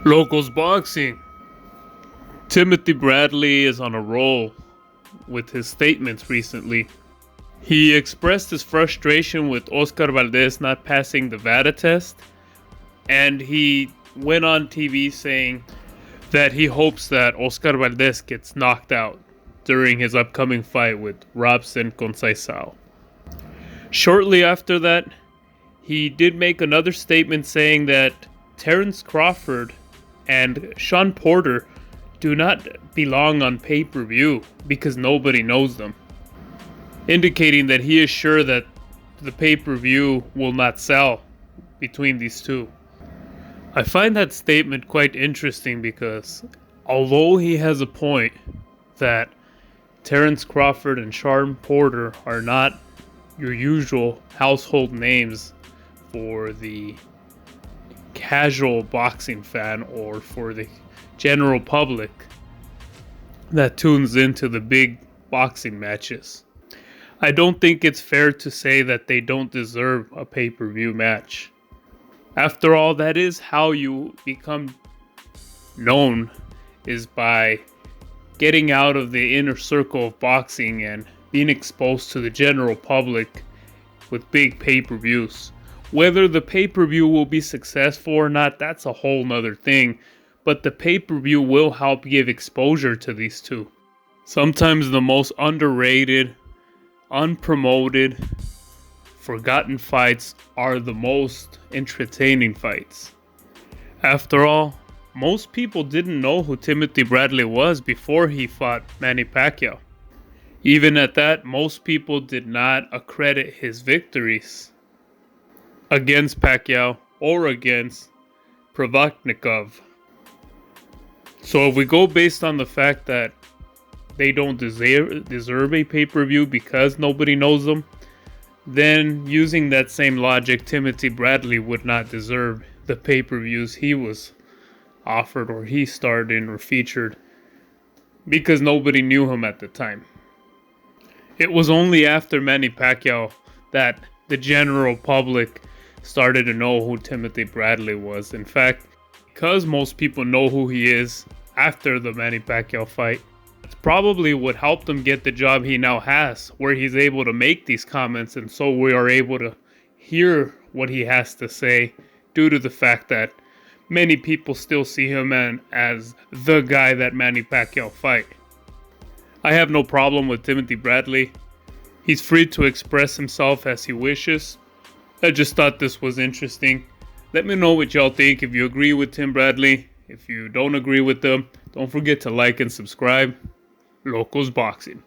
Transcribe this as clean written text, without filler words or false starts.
Lokoz boxing. Timothy Bradley is on a roll with his statements recently. He expressed his frustration with Oscar Valdez not passing the VADA test, and he went on TV saying that he hopes that Oscar Valdez gets knocked out during his upcoming fight with Robson Conceicao. Shortly after that, he did make another statement saying that Terence Crawford and Sean Porter do not belong on pay-per-view because nobody knows them, indicating that he is sure that the pay-per-view will not sell between these two. I find that statement quite interesting because although he has a point that Terence Crawford and Sean Porter are not your usual household names for the casual boxing fan or for the general public that tunes into the big boxing matches, I don't think it's fair to say that they don't deserve a pay-per-view match. After all, that is how you become known, is by getting out of the inner circle of boxing and being exposed to the general public with big pay-per-views. Whether the pay-per-view will be successful or not, that's a whole nother thing. But the pay-per-view will help give exposure to these two. Sometimes the most underrated, unpromoted, forgotten fights are the most entertaining fights. After all, most people didn't know who Timothy Bradley was before he fought Manny Pacquiao. Even at that, most people did not accredit his victories against Pacquiao or against Provodnikov. So if we go based on the fact that they don't deserve a pay-per-view because nobody knows them, then using that same logic, Timothy Bradley would not deserve the pay-per-views he was offered or he starred in or featured because nobody knew him at the time. It was only after Manny Pacquiao that the general public started to know who Timothy Bradley was. In fact, because most people know who he is after the Manny Pacquiao fight, it's probably what helped him get the job he now has, where he's able to make these comments, and so we are able to hear what he has to say due to the fact that many people still see him as the guy that Manny Pacquiao fight. I have no problem with Timothy Bradley. He's free to express himself as he wishes. I just thought this was interesting. Let me know what y'all think. If you agree with Tim Bradley, if you don't agree with them, don't forget to like and subscribe. Lokoz Boxing.